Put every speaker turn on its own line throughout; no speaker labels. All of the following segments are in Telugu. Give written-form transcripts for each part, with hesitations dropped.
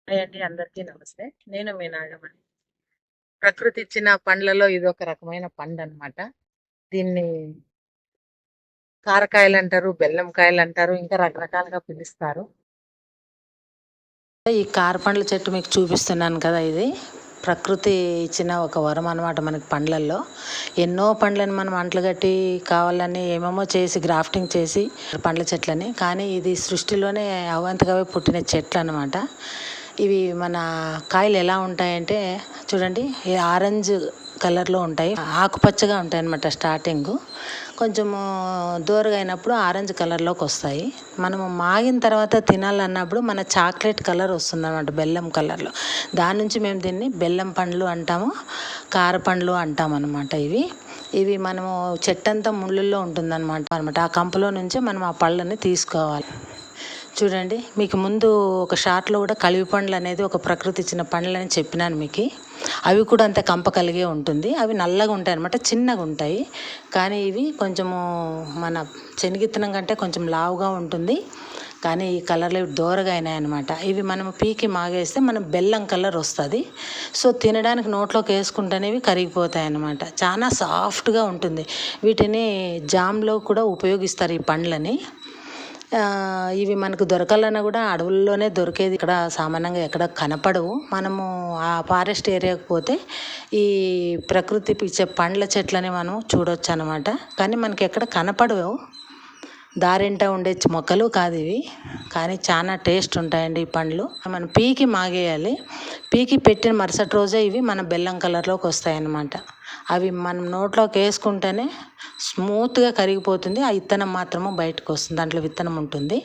హాయ్ అండి, అందరికీ నమస్తే. నేను మీ నాగమణి. ప్రకృతి ఇచ్చిన పండ్లలో ఇది ఒక రకమైన పండు అన్నమాట. దీన్ని కారకాయలు అంటారు, బెల్లం కాయలు అంటారు, ఇంకా రకరకాలుగా పిలుస్తారు.
ఈ కారపండ్ల చెట్టు మీకు చూపిస్తున్నాను కదా, ఇది ప్రకృతి ఇచ్చిన ఒక వరం అనమాట మనకి పండ్లల్లో. ఎన్నో పండ్లను మనం అంట్లు కట్టి కావాలని ఏమేమో చేసి గ్రాఫ్టింగ్ చేసి పండ్ల చెట్లని, కానీ ఇది సృష్టిలోనే అవంతకవే పుట్టిన చెట్లు అనమాట. ఇవి మన కాయలు ఎలా ఉంటాయంటే చూడండి, ఈ ఆరెంజ్ కలర్లో ఉంటాయి, ఆకుపచ్చగా ఉంటాయి అన్నమాట. స్టార్టింగ్ కొంచెము దూరగా అయినప్పుడు ఆరెంజ్ కలర్లోకి వస్తాయి. మనము మాగిన తర్వాత తినాలన్నప్పుడు మన చాక్లెట్ కలర్ వస్తుంది అన్నమాట, బెల్లం కలర్లో. దాని నుంచి మేము దీన్ని బెల్లం పండ్లు అంటాము, కార పండ్లు అంటాం అన్నమాట. ఇవి మనము చెట్టంతా ముళ్ళల్లో ఉంటుందన్నమాట. ఆ కంపలో నుంచే మనం ఆ పళ్ళని తీసుకోవాలి. చూడండి, మీకు ముందు ఒక షార్ట్లో కూడా కలివి పండ్లు అనేది ఒక ప్రకృతి ఇచ్చిన పండ్లు అని చెప్పినాను మీకు. అవి కూడా అంతే కంప కలిగే ఉంటుంది. అవి నల్లగా ఉంటాయి అనమాట, చిన్నగా ఉంటాయి. కానీ ఇవి కొంచెము మన శనగిత్తనం కంటే కొంచెం లావుగా ఉంటుంది, కానీ ఈ కలర్లో దోరగా అయినాయి అనమాట. ఇవి మనం పీకి మాగేస్తే మనం బెల్లం కలర్ వస్తుంది. సో తినడానికి నోట్లోకి వేసుకుంటేనేవి కరిగిపోతాయి అన్నమాట. చాలా సాఫ్ట్గా ఉంటుంది. వీటిని జామ్లో కూడా ఉపయోగిస్తారు ఈ పండ్లని. ఇవి మనకు దొరకాలన్నా కూడా అడవుల్లోనే దొరికేది, ఇక్కడ సామాన్యంగా ఎక్కడ కనపడవు. మనము ఆ ఫారెస్ట్ ఏరియాకి పోతే ఈ ప్రకృతి ఇచ్చే పండ్ల చెట్లని మనం చూడవచ్చు అనమాట. కానీ మనకి ఎక్కడ కనపడవు, దారింట ఉండే మొక్కలు కాదు ఇవి. కానీ చాలా టేస్ట్ ఉంటాయండి ఈ పండ్లు. మనం పీకి మాగేయాలి. పీకి పెట్టిన మరుసటి రోజే ఇవి మన బెల్లం కలర్లోకి వస్తాయన్నమాట. అవి మనం నోట్లోకి వేసుకుంటేనే స్మూత్గా కరిగిపోతుంది. ఆ విత్తనం మాత్రము బయటకు వస్తుంది, దాంట్లో విత్తనం ఉంటుంది.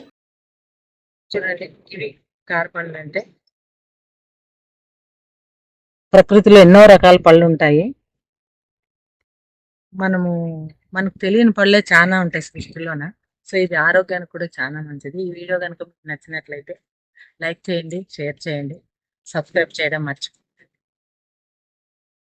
చూడండి, ఇవి కారపండ్లు అంటే ప్రకృతిలో ఎన్నో రకాల పళ్ళు ఉంటాయి. మనకు తెలియని పళ్ళే చాలా ఉంటాయి సృష్టిలోన. సో ఇది ఆరోగ్యానికి కూడా చాలా మంచిది. ఈ వీడియో కనుక మీకు నచ్చినట్లయితే లైక్ చేయండి, షేర్ చేయండి, సబ్స్క్రైబ్ చేయడం మర్చిపోండి.